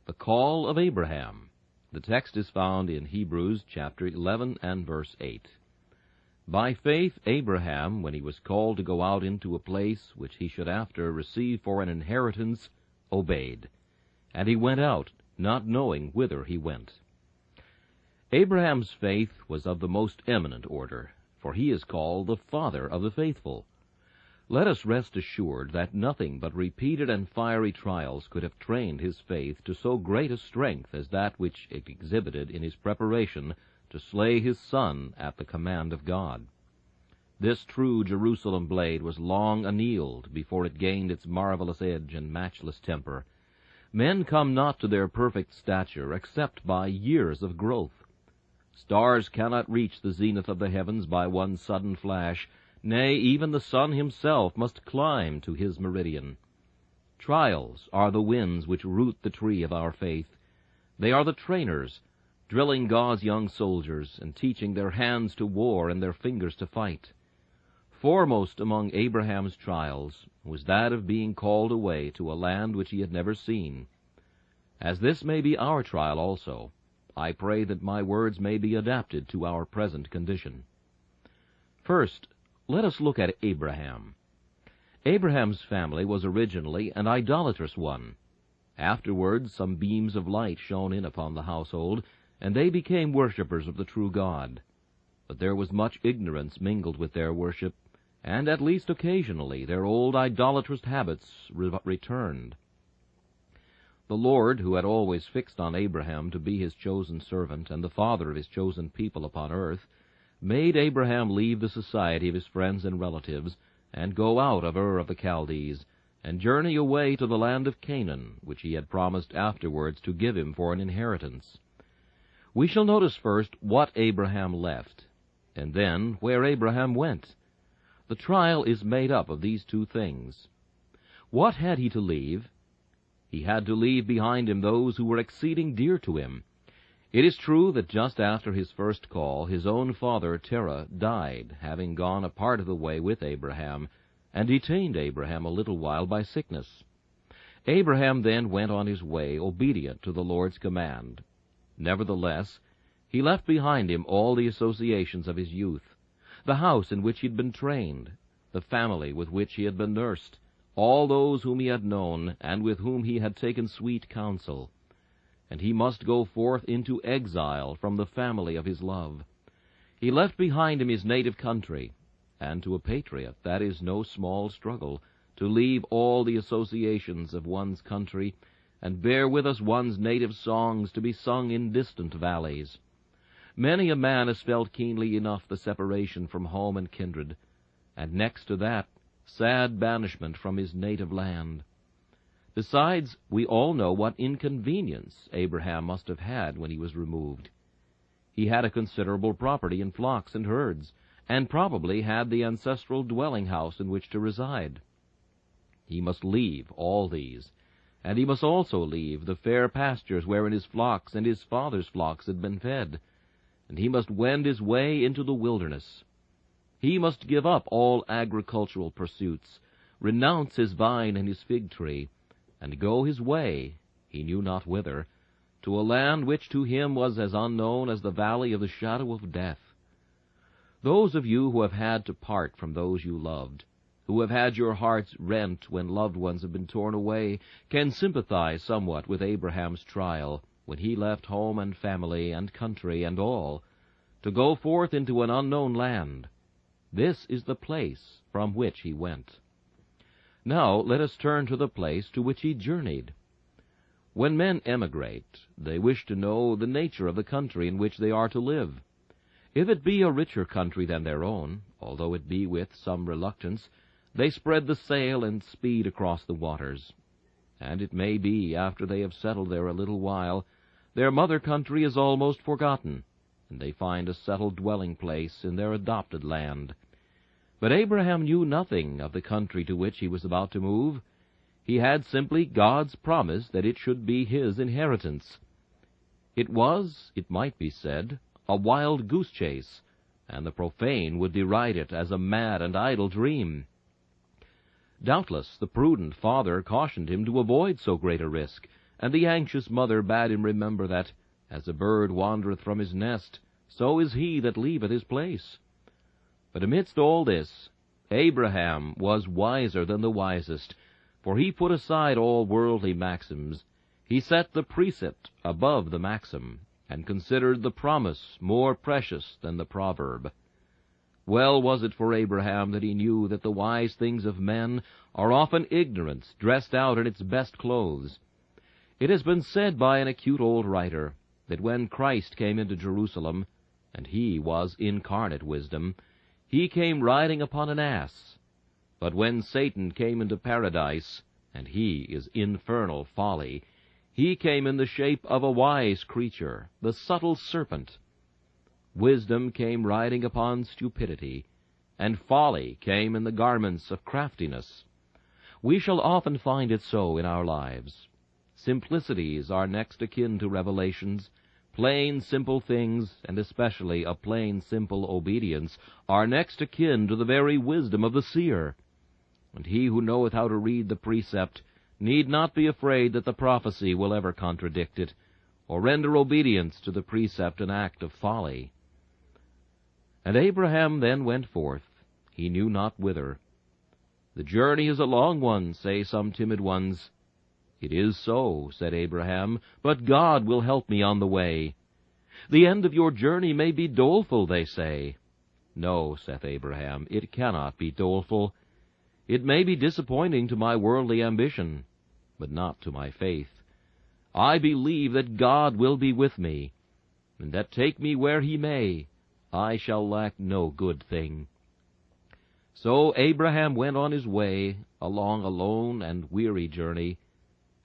The call of Abraham. The text is found in Hebrews chapter 11 and verse 8. By faith Abraham, when he was called to go out into a place which he should after receive for an inheritance, obeyed. And he went out, not knowing whither he went. Abraham's faith was of the most eminent order, for he is called the father of the faithful. Let us rest assured that nothing but repeated and fiery trials could have trained his faith to so great a strength as that which it exhibited in his preparation to slay his son at the command of God. This true Jerusalem blade was long annealed before it gained its marvelous edge and matchless temper. Men come not to their perfect stature except by years of growth. Stars cannot reach the zenith of the heavens by one sudden flash. Nay, even the sun himself must climb to his meridian. Trials are the winds which root the tree of our faith. They are the trainers, drilling God's young soldiers, and teaching their hands to war and their fingers to fight. Foremost among Abraham's trials was that of being called away to a land which he had never seen. As this may be our trial also, I pray that my words may be adapted to our present condition. First, let us look at Abraham. Abraham's family was originally an idolatrous one. Afterwards some beams of light shone in upon the household, and they became worshippers of the true God. But there was much ignorance mingled with their worship, and at least occasionally their old idolatrous habits returned. The Lord, who had always fixed on Abraham to be his chosen servant and the father of his chosen people upon earth, made Abraham leave the society of his friends and relatives, and go out of Ur of the Chaldees, and journey away to the land of Canaan, which he had promised afterwards to give him for an inheritance. We shall notice first what Abraham left, and then where Abraham went. The trial is made up of these two things. What had he to leave? He had to leave behind him those who were exceeding dear to him. It is true that just after his first call, his own father Terah died, having gone a part of the way with Abraham, and detained Abraham a little while by sickness. Abraham then went on his way, obedient to the Lord's command. Nevertheless, he left behind him all the associations of his youth, the house in which he had been trained, the family with which he had been nursed, all those whom he had known, and with whom he had taken sweet counsel. And he must go forth into exile from the family of his love. He left behind him his native country, and to a patriot that is no small struggle, to leave all the associations of one's country, and bear with us one's native songs to be sung in distant valleys. Many a man has felt keenly enough the separation from home and kindred, and next to that, sad banishment from his native land. Besides, we all know what inconvenience Abraham must have had when he was removed. He had a considerable property in flocks and herds, and probably had the ancestral dwelling house in which to reside. He must leave all these, and he must also leave the fair pastures wherein his flocks and his father's flocks had been fed, and he must wend his way into the wilderness. He must give up all agricultural pursuits, renounce his vine and his fig tree, and go his way, he knew not whither, to a land which to him was as unknown as the valley of the shadow of death. Those of you who have had to part from those you loved, who have had your hearts rent when loved ones have been torn away, can sympathize somewhat with Abraham's trial, when he left home and family and country and all, to go forth into an unknown land. This is the place from which he went. Now let us turn to the place to which he journeyed. When men emigrate, they wish to know the nature of the country in which they are to live. If it be a richer country than their own, although it be with some reluctance, they spread the sail and speed across the waters. And it may be, after they have settled there a little while, their mother country is almost forgotten, and they find a settled dwelling place in their adopted land. But Abraham knew nothing of the country to which he was about to move. He had simply God's promise that it should be his inheritance. It was, it might be said, a wild goose chase, and the profane would deride it as a mad and idle dream. Doubtless the prudent father cautioned him to avoid so great a risk, and the anxious mother bade him remember that, as a bird wandereth from his nest, so is he that leaveth his place. But amidst all this, Abraham was wiser than the wisest, for he put aside all worldly maxims. He set the precept above the maxim, and considered the promise more precious than the proverb. Well was it for Abraham that he knew that the wise things of men are often ignorance dressed out in its best clothes. It has been said by an acute old writer that when Christ came into Jerusalem, and he was incarnate wisdom, he came riding upon an ass. But when Satan came into paradise, and he is infernal folly, he came in the shape of a wise creature, the subtle serpent. Wisdom came riding upon stupidity, and folly came in the garments of craftiness. We shall often find it so in our lives. Simplicities are next akin to revelations. Plain, simple things, and especially a plain, simple obedience, are next akin to the very wisdom of the seer. And he who knoweth how to read the precept need not be afraid that the prophecy will ever contradict it, or render obedience to the precept an act of folly. And Abraham then went forth, he knew not whither. The journey is a long one, say some timid ones. It is so, said Abraham, but God will help me on the way. The end of your journey may be doleful, they say. No, saith Abraham, it cannot be doleful. It may be disappointing to my worldly ambition, but not to my faith. I believe that God will be with me, and that take me where he may, I shall lack no good thing. So Abraham went on his way along a lone and weary journey,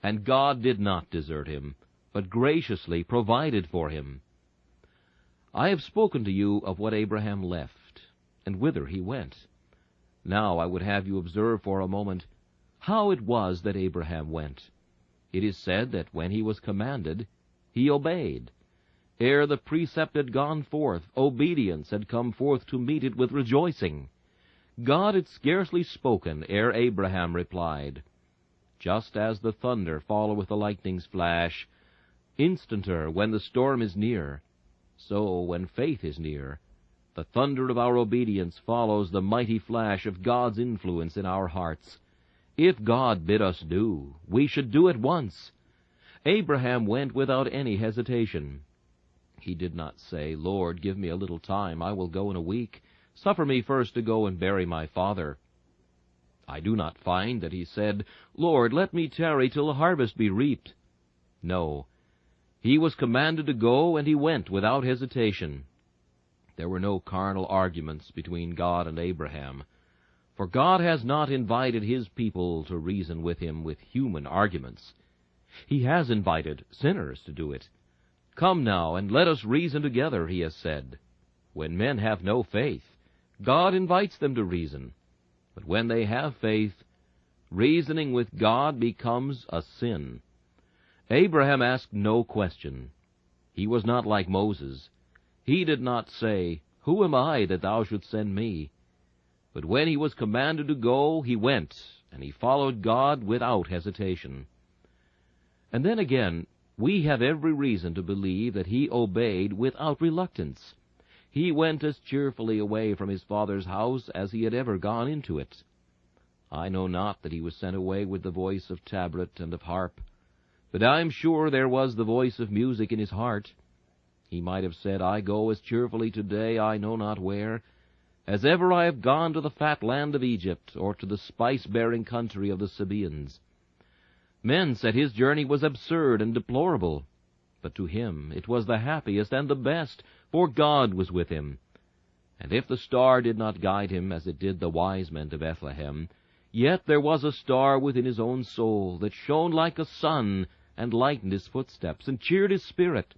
and God did not desert him, but graciously provided for him. I have spoken to you of what Abraham left, and whither he went. Now I would have you observe for a moment how it was that Abraham went. It is said that when he was commanded, he obeyed. Ere the precept had gone forth, obedience had come forth to meet it with rejoicing. God had scarcely spoken ere Abraham replied. Just as the thunder followeth the lightning's flash, instanter when the storm is near, so when faith is near, the thunder of our obedience follows the mighty flash of God's influence in our hearts. If God bid us do, we should do at once. Abraham went without any hesitation. He did not say, Lord, give me a little time, I will go in a week. Suffer me first to go and bury my father. I do not find that he said, Lord, let me tarry till the harvest be reaped. No, he was commanded to go, and he went without hesitation. There were no carnal arguments between God and Abraham, for God has not invited his people to reason with him with human arguments. He has invited sinners to do it. Come now, and let us reason together, he has said. When men have no faith, God invites them to reason. But when they have faith, reasoning with God becomes a sin. Abraham asked no question. He was not like Moses. He did not say, Who am I that thou shouldst send me? But when he was commanded to go, he went, and he followed God without hesitation. And then again, we have every reason to believe that he obeyed without reluctance. He went as cheerfully away from his father's house as he had ever gone into it. I know not that he was sent away with the voice of tabret and of harp, but I am sure there was the voice of music in his heart. He might have said, I go as cheerfully today I know not where, as ever I have gone to the fat land of Egypt, or to the spice-bearing country of the Sabaeans. Men said his journey was absurd and deplorable, but to him it was the happiest and the best, for God was with him. And if the star did not guide him as it did the wise men to Bethlehem, yet there was a star within his own soul that shone like a sun, and lightened his footsteps, and cheered his spirit,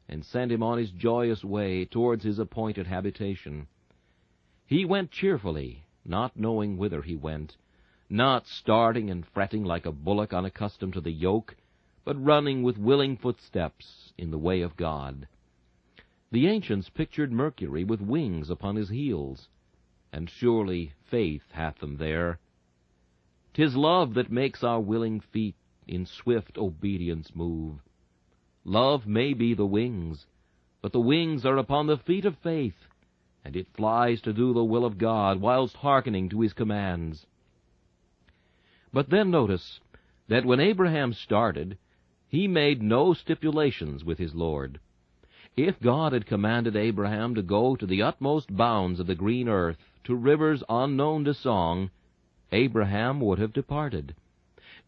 and sent him on his joyous way towards his appointed habitation. He went cheerfully, not knowing whither he went, not starting and fretting like a bullock unaccustomed to the yoke, but running with willing footsteps in the way of God. The ancients pictured Mercury with wings upon his heels, and surely faith hath them there. 'Tis love that makes our willing feet in swift obedience move. Love may be the wings, but the wings are upon the feet of faith, and it flies to do the will of God whilst hearkening to his commands. But then notice that when Abraham started, he made no stipulations with his Lord. If God had commanded Abraham to go to the utmost bounds of the green earth, to rivers unknown to song, Abraham would have departed.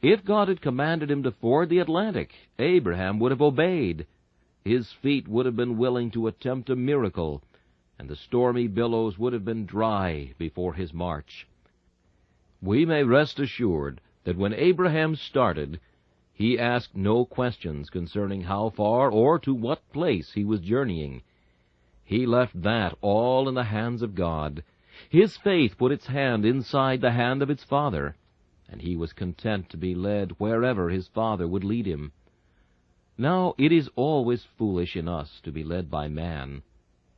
If God had commanded him to ford the Atlantic, Abraham would have obeyed. His feet would have been willing to attempt a miracle, and the stormy billows would have been dry before his march. We may rest assured that when Abraham started, he asked no questions concerning how far or to what place he was journeying. He left that all in the hands of God. His faith put its hand inside the hand of its father, and he was content to be led wherever his father would lead him. Now it is always foolish in us to be led by man,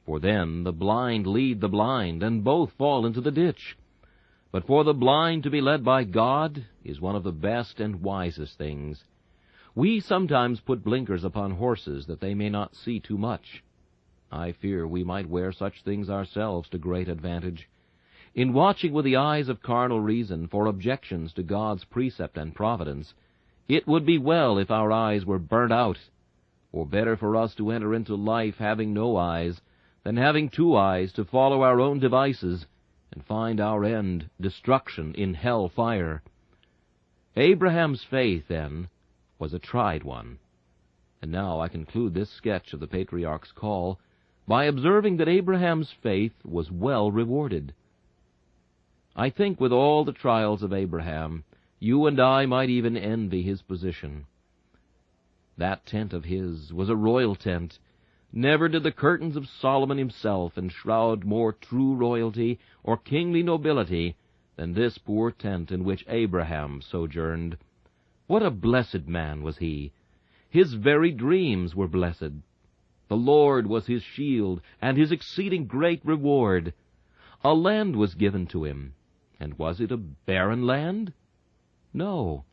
for then the blind lead the blind, and both fall into the ditch. But for the blind to be led by God is one of the best and wisest things. We sometimes put blinkers upon horses that they may not see too much. I fear we might wear such things ourselves to great advantage. In watching with the eyes of carnal reason for objections to God's precept and providence, it would be well if our eyes were burnt out, or better for us to enter into life having no eyes, than having 2 eyes to follow our own devices, and find our end destruction in hell fire. Abraham's faith, then, was a tried one. And now I conclude this sketch of the patriarch's call by observing that Abraham's faith was well rewarded. I think with all the trials of Abraham, you and I might even envy his position. That tent of his was a royal tent. Never did the curtains of Solomon himself enshroud more true royalty or kingly nobility than this poor tent in which Abraham sojourned. What a blessed man was he! His very dreams were blessed. The Lord was his shield and his exceeding great reward. A land was given to him, and was it a barren land? No.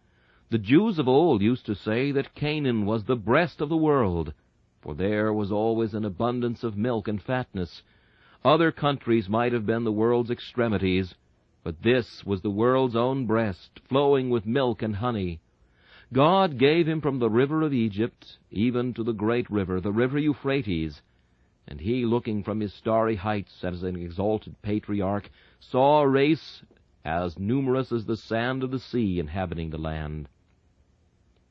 The Jews of old used to say that Canaan was the breast of the world, for there was always an abundance of milk and fatness. Other countries might have been the world's extremities, but this was the world's own breast, flowing with milk and honey. God gave him from the river of Egypt, even to the great river, the river Euphrates, and he, looking from his starry heights as an exalted patriarch, saw a race as numerous as the sand of the sea inhabiting the land.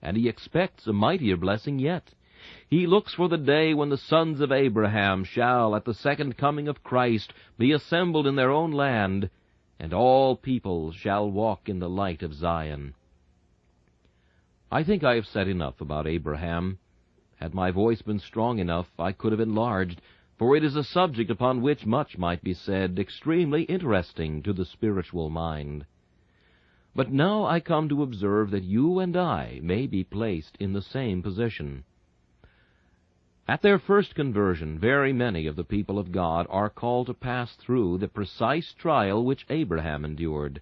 And he expects a mightier blessing yet. He looks for the day when the sons of Abraham shall, at the second coming of Christ, be assembled in their own land, and all peoples shall walk in the light of Zion. I think I have said enough about Abraham. Had my voice been strong enough, I could have enlarged, for it is a subject upon which much might be said, extremely interesting to the spiritual mind. But now I come to observe that you and I may be placed in the same position. At their first conversion, very many of the people of God are called to pass through the precise trial which Abraham endured.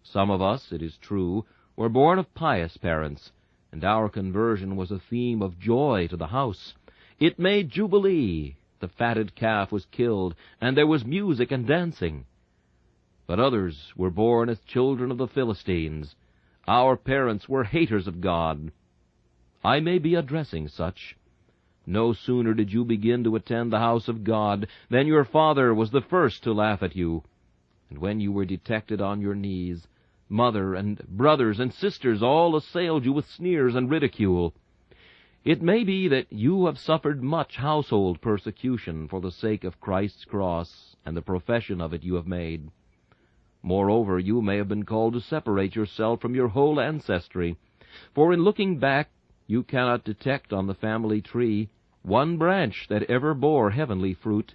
Some of us, it is true, were born of pious parents, and our conversion was a theme of joy to the house. It made jubilee. The fatted calf was killed, and there was music and dancing. But others were born as children of the Philistines. Our parents were haters of God. I may be addressing such. No sooner did you begin to attend the house of God than your father was the first to laugh at you. And when you were detected on your knees, mother and brothers and sisters all assailed you with sneers and ridicule. It may be that you have suffered much household persecution for the sake of Christ's cross and the profession of it you have made. Moreover, you may have been called to separate yourself from your whole ancestry, for in looking back you cannot detect on the family tree one branch that ever bore heavenly fruit.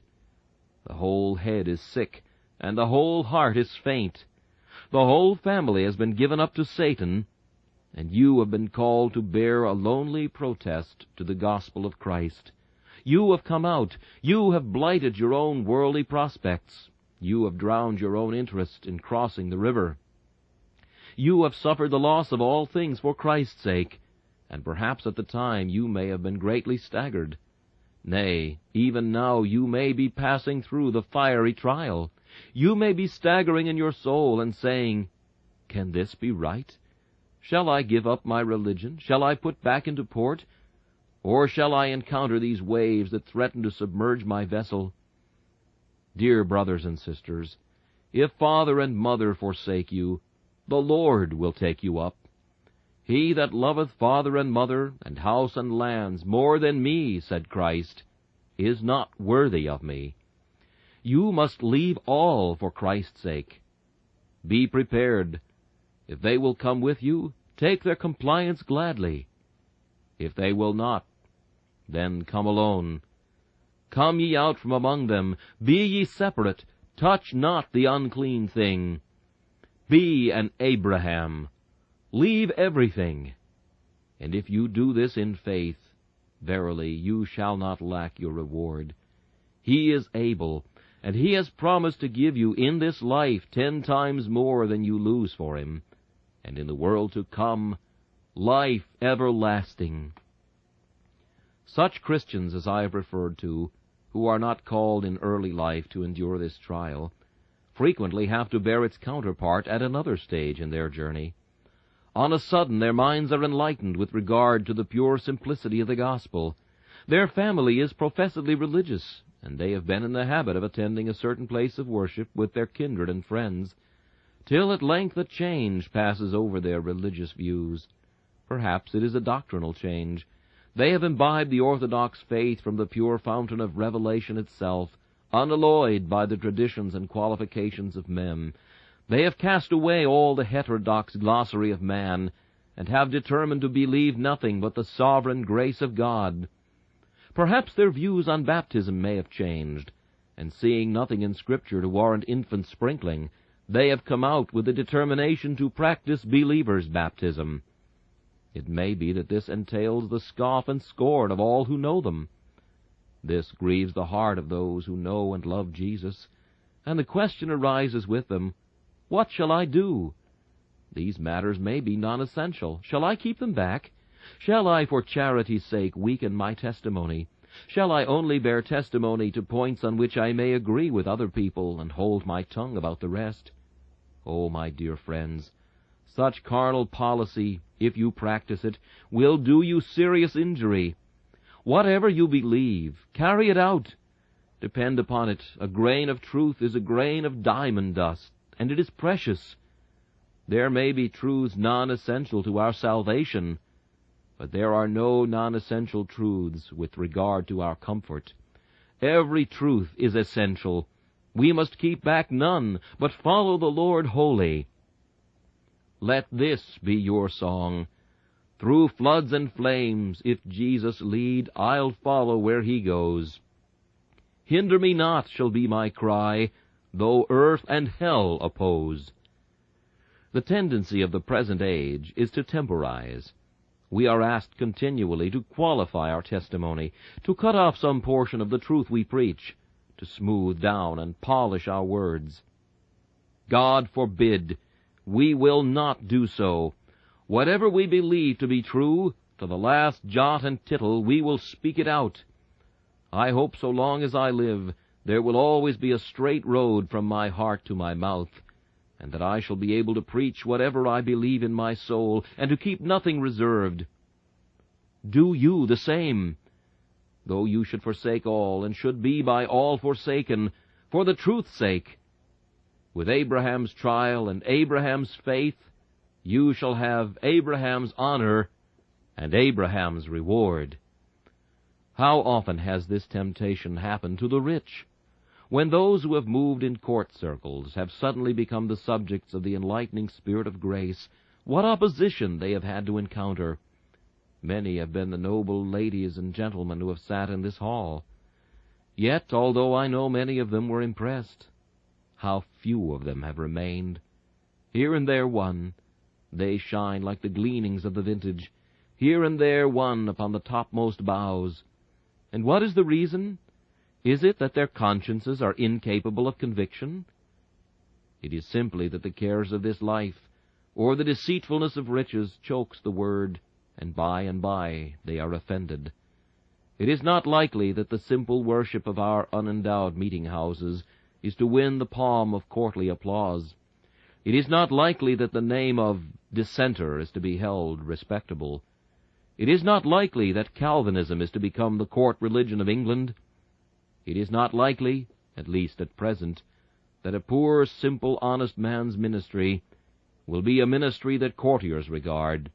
The whole head is sick, and the whole heart is faint. The whole family has been given up to Satan, and you have been called to bear a lonely protest to the gospel of Christ. You have come out. You have blighted your own worldly prospects. You have drowned your own interest in crossing the river. You have suffered the loss of all things for Christ's sake, and perhaps at the time you may have been greatly staggered. Nay, even now you may be passing through the fiery trial. You may be staggering in your soul and saying, "Can this be right? Shall I give up my religion? Shall I put back into port? Or shall I encounter these waves that threaten to submerge my vessel?" Dear brothers and sisters, if father and mother forsake you, the Lord will take you up. "He that loveth father and mother, and house and lands, more than me," said Christ, "is not worthy of me." You must leave all for Christ's sake. Be prepared. If they will come with you, take their compliance gladly. If they will not, then come alone. Come ye out from among them, be ye separate, touch not the unclean thing. Be an Abraham. Leave everything. And if you do this in faith, verily you shall not lack your reward. He is able, and he has promised to give you in this life 10 times more than you lose for him, and in the world to come, life everlasting. Such Christians as I have referred to, who are not called in early life to endure this trial, frequently have to bear its counterpart at another stage in their journey. On a sudden their minds are enlightened with regard to the pure simplicity of the gospel. Their family is professedly religious, and they have been in the habit of attending a certain place of worship with their kindred and friends, till at length a change passes over their religious views. Perhaps it is a doctrinal change. They have imbibed the orthodox faith from the pure fountain of revelation itself, unalloyed by the traditions and qualifications of men. They have cast away all the heterodox glossary of man, and have determined to believe nothing but the sovereign grace of God. Perhaps their views on baptism may have changed, and seeing nothing in Scripture to warrant infant sprinkling, they have come out with the determination to practice believers' baptism. It may be that this entails the scoff and scorn of all who know them. This grieves the heart of those who know and love Jesus, and the question arises with them, "What shall I do?" These matters may be non-essential. Shall I keep them back? Shall I, for charity's sake, weaken my testimony? Shall I only bear testimony to points on which I may agree with other people, and hold my tongue about the rest? Oh, my dear friends, such carnal policy, if you practice it, will do you serious injury. Whatever you believe, carry it out. Depend upon it, a grain of truth is a grain of diamond dust, and it is precious. There may be truths non-essential to our salvation, but there are no non-essential truths with regard to our comfort. Every truth is essential. We must keep back none, but follow the Lord wholly. Let this be your song. Through floods and flames, if Jesus lead, I'll follow where he goes. Hinder me not shall be my cry, though earth and hell oppose. The tendency of the present age is to temporize. We are asked continually to qualify our testimony, to cut off some portion of the truth we preach, to smooth down and polish our words. God forbid! We will not do so. Whatever we believe to be true, to the last jot and tittle we will speak it out. I hope so long as I live, there will always be a straight road from my heart to my mouth, and that I shall be able to preach whatever I believe in my soul, and to keep nothing reserved. Do you the same. Though you should forsake all, and should be by all forsaken, for the truth's sake, with Abraham's trial and Abraham's faith, you shall have Abraham's honor and Abraham's reward. How often has this temptation happened to the rich? When those who have moved in court circles have suddenly become the subjects of the enlightening Spirit of grace, what opposition they have had to encounter! Many have been the noble ladies and gentlemen who have sat in this hall. Yet, although I know many of them were impressed, how few of them have remained. Here and there one, they shine like the gleanings of the vintage, here and there one upon the topmost boughs. And what is the reason? Is it that their consciences are incapable of conviction? It is simply that the cares of this life, or the deceitfulness of riches chokes the word, and by they are offended. It is not likely that the simple worship of our unendowed meeting-houses is to win the palm of courtly applause. It is not likely that the name of dissenter is to be held respectable. It is not likely that Calvinism is to become the court religion of England. It is not likely, at least at present, that a poor, simple, honest man's ministry will be a ministry that courtiers regard.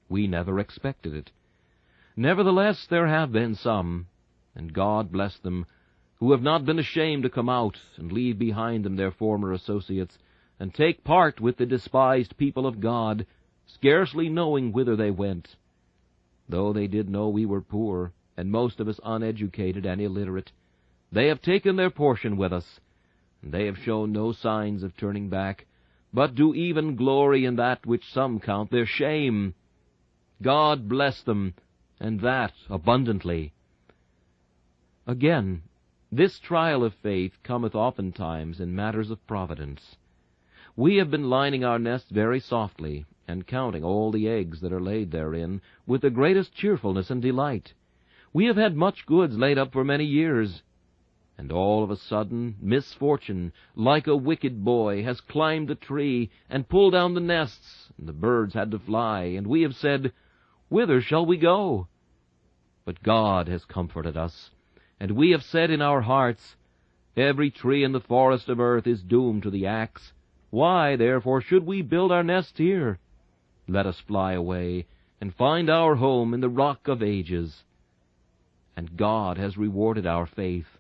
We never expected it. Nevertheless, there have been some, and God bless them, who have not been ashamed to come out and leave behind them their former associates, and take part with the despised people of God, scarcely knowing whither they went. Though they did know we were poor, and most of us uneducated and illiterate, they have taken their portion with us, and they have shown no signs of turning back, but do even glory in that which some count their shame. God bless them, and that abundantly. Again, this trial of faith cometh oftentimes in matters of providence. We have been lining our nests very softly, and counting all the eggs that are laid therein, with the greatest cheerfulness and delight. We have had much goods laid up for many years, and all of a sudden misfortune, like a wicked boy, has climbed the tree and pulled down the nests, and the birds had to fly, and we have said, "Whither shall we go?" But God has comforted us, and we have said in our hearts, "Every tree in the forest of earth is doomed to the axe. Why, therefore, should we build our nests here? Let us fly away, and find our home in the rock of ages." And God has rewarded our faith.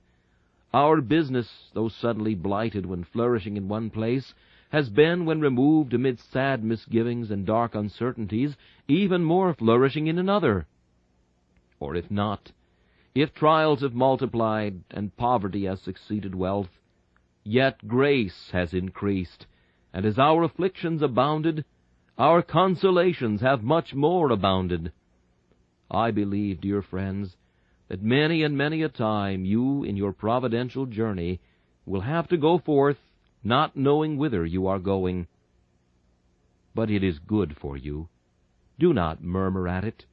Our business, though suddenly blighted when flourishing in one place, has been, when removed amid sad misgivings and dark uncertainties, even more flourishing in another. Or if not, if trials have multiplied and poverty has succeeded wealth, yet grace has increased, and as our afflictions abounded, our consolations have much more abounded. I believe, dear friends, that many and many a time you, in your providential journey, will have to go forth, not knowing whither you are going. But it is good for you. Do not murmur at it.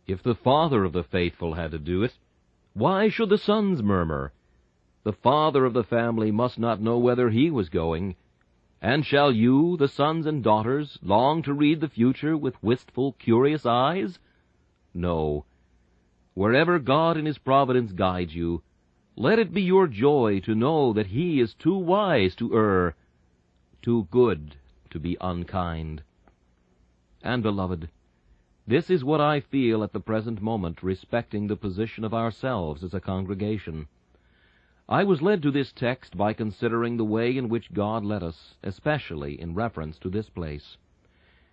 If the father of the faithful had to do it, why should the sons murmur? The father of the family must not know whither he was going. And shall you, the sons and daughters, long to read the future with wistful, curious eyes? No. Wherever God in His providence guides you, let it be your joy to know that He is too wise to err, too good to be unkind. And, beloved, this is what I feel at the present moment respecting the position of ourselves as a congregation. I was led to this text by considering the way in which God led us, especially in reference to this place.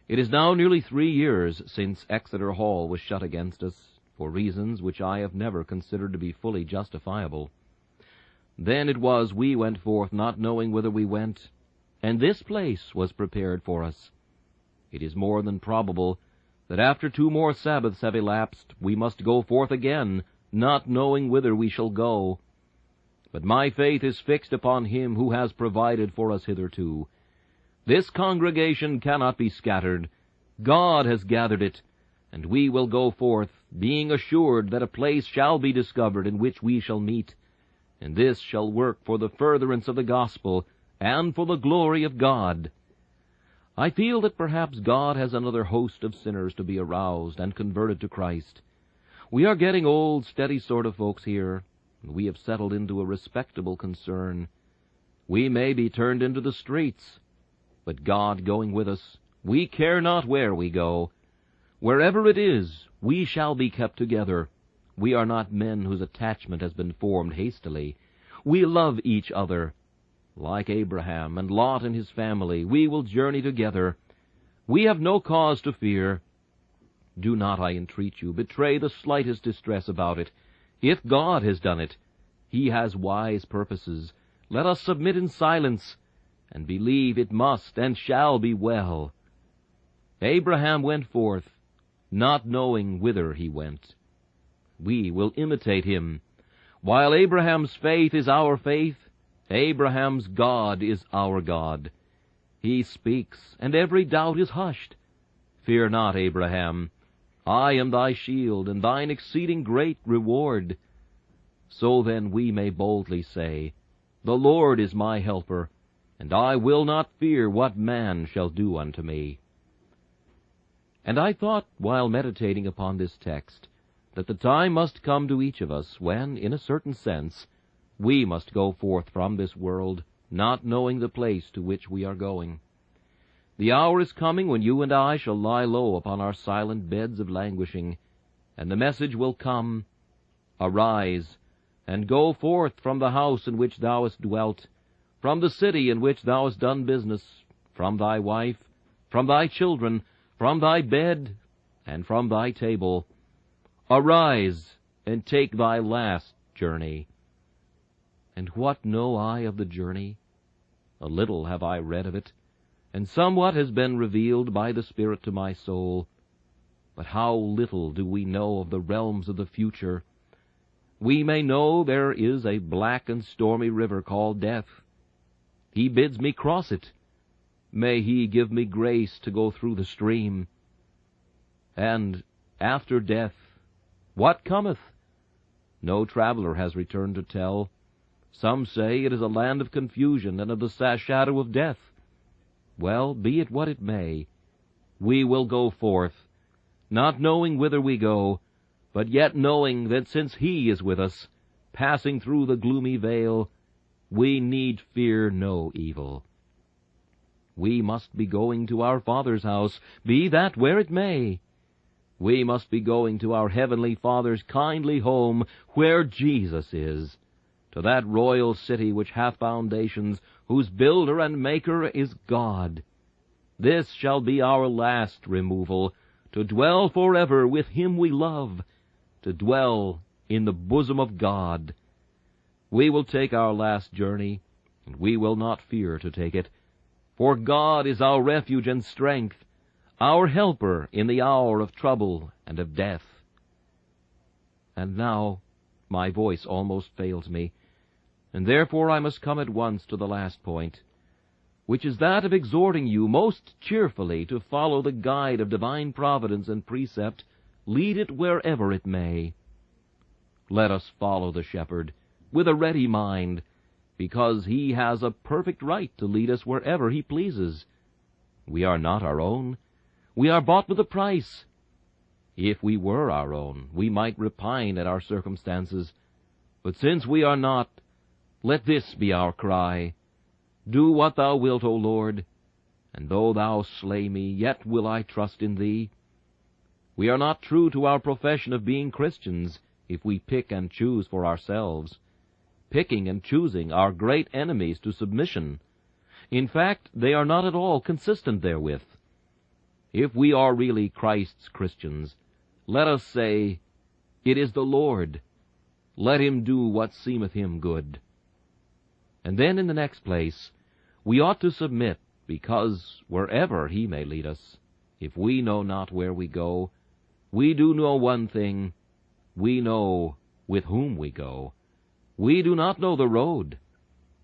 It is now nearly 3 years since Exeter Hall was shut against us, for reasons which I have never considered to be fully justifiable. Then it was we went forth not knowing whither we went, and this place was prepared for us. It is more than probable that after 2 more Sabbaths have elapsed, we must go forth again, not knowing whither we shall go. But my faith is fixed upon Him who has provided for us hitherto. This congregation cannot be scattered. God has gathered it, and we will go forth, being assured that a place shall be discovered in which we shall meet, and this shall work for the furtherance of the gospel and for the glory of God. I feel that perhaps God has another host of sinners to be aroused and converted to Christ. We are getting old, steady sort of folks here, and we have settled into a respectable concern. We may be turned into the streets, but God going with us, we care not where we go. Wherever it is, we shall be kept together. We are not men whose attachment has been formed hastily. We love each other. Like Abraham and Lot and his family, we will journey together. We have no cause to fear. Do not, I entreat you, betray the slightest distress about it. If God has done it, He has wise purposes. Let us submit in silence, and believe it must and shall be well. Abraham went forth, not knowing whither he went. We will imitate him. While Abraham's faith is our faith, Abraham's God is our God. He speaks, and every doubt is hushed. Fear not, Abraham. I am thy shield, and thine exceeding great reward. So then we may boldly say, The Lord is my helper, and I will not fear what man shall do unto me. And I thought, while meditating upon this text, that the time must come to each of us when, in a certain sense, we must go forth from this world, not knowing the place to which we are going. The hour is coming when you and I shall lie low upon our silent beds of languishing, and the message will come, Arise, and go forth from the house in which thou hast dwelt, from the city in which thou hast done business, from thy wife, from thy children, from thy bed, and from thy table. Arise, and take thy last journey. And what know I of the journey? A little have I read of it, and somewhat has been revealed by the Spirit to my soul. But how little do we know of the realms of the future! We may know there is a black and stormy river called death. He bids me cross it. May he give me grace to go through the stream. And after death, what cometh? No traveler has returned to tell. Some say it is a land of confusion and of the shadow of death. Well, be it what it may, we will go forth, not knowing whither we go, but yet knowing that since He is with us, passing through the gloomy vale, we need fear no evil. We must be going to our Father's house, be that where it may. We must be going to our Heavenly Father's kindly home, where Jesus is, to that royal city which hath foundations, whose builder and maker is God. This shall be our last removal, to dwell forever with Him we love, to dwell in the bosom of God. We will take our last journey, and we will not fear to take it, for God is our refuge and strength, our helper in the hour of trouble and of death. And now my voice almost fails me, and therefore I must come at once to the last point, which is that of exhorting you most cheerfully to follow the guide of divine providence and precept, lead it wherever it may. Let us follow the shepherd with a ready mind, because he has a perfect right to lead us wherever he pleases. We are not our own. We are bought with a price. If we were our own, we might repine at our circumstances. But since we are not, let this be our cry: Do what thou wilt, O Lord, and though thou slay me, yet will I trust in thee. We are not true to our profession of being Christians if we pick and choose for ourselves. Picking and choosing are great enemies to submission. In fact, they are not at all consistent therewith. If we are really Christ's Christians, let us say, It is the Lord. Let him do what seemeth him good. And then, in the next place, we ought to submit, because wherever he may lead us, if we know not where we go, we do know one thing: we know with whom we go. We do not know the road,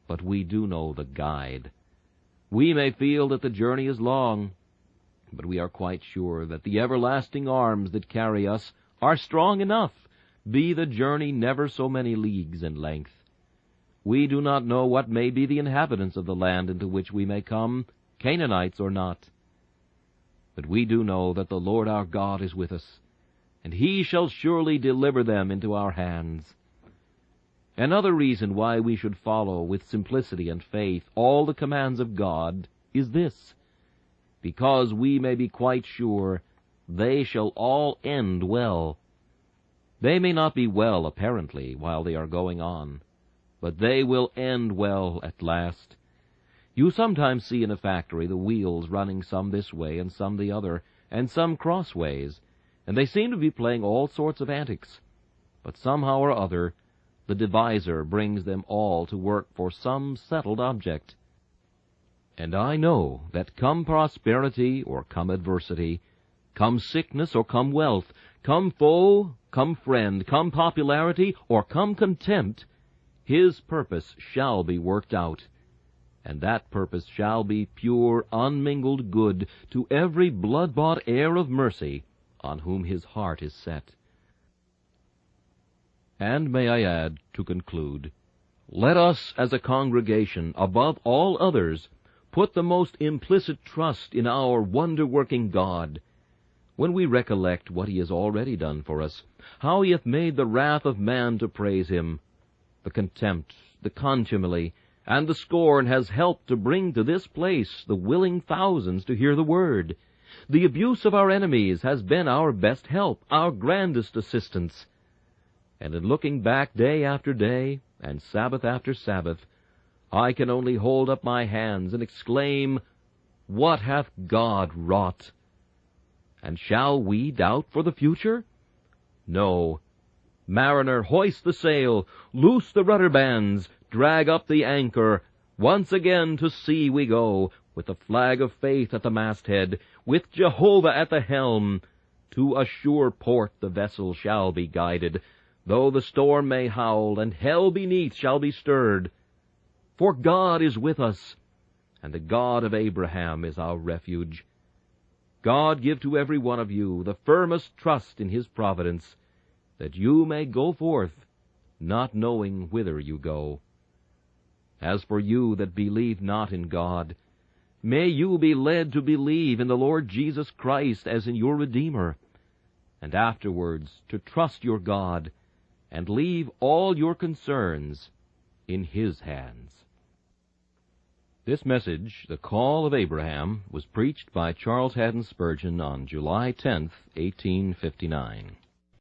but we do know the guide. We may feel that the journey is long, but we are quite sure that the everlasting arms that carry us are strong enough, be the journey never so many leagues in length. We do not know what may be the inhabitants of the land into which we may come, Canaanites or not. But we do know that the Lord our God is with us, and he shall surely deliver them into our hands. Another reason why we should follow with simplicity and faith all the commands of God is this: because we may be quite sure they shall all end well. They may not be well apparently while they are going on, but they will end well at last. You sometimes see in a factory the wheels running some this way and some the other, and some crossways, and they seem to be playing all sorts of antics. But somehow or other, the deviser brings them all to work for some settled object. And I know that come prosperity or come adversity, come sickness or come wealth, come foe, come friend, come popularity or come contempt, his purpose shall be worked out. and that purpose shall be pure, unmingled good to every blood-bought heir of mercy on whom his heart is set. And may I add, to conclude, let us as a congregation, above all others, put the most implicit trust in our wonder-working God. When we recollect what he has already done for us, how he hath made the wrath of man to praise him, the contempt, the contumely, and the scorn has helped to bring to this place the willing thousands to hear the word. The abuse of our enemies has been our best help, our grandest assistance. And in looking back day after day, and Sabbath after Sabbath, I can only hold up my hands and exclaim, What hath God wrought? And shall we doubt for the future? No. Mariner, hoist the sail, loose the rudder bands, drag up the anchor. Once again to sea we go, with the flag of faith at the masthead, with Jehovah at the helm. To a sure port the vessel shall be guided, though the storm may howl, and hell beneath shall be stirred. For God is with us, and the God of Abraham is our refuge. God give to every one of you the firmest trust in his providence, that you may go forth, not knowing whither you go. As for you that believe not in God, may you be led to believe in the Lord Jesus Christ as in your Redeemer, and afterwards to trust your God, and leave all your concerns in his hands. This message, The Call of Abraham, was preached by Charles Haddon Spurgeon on July 10, 1859.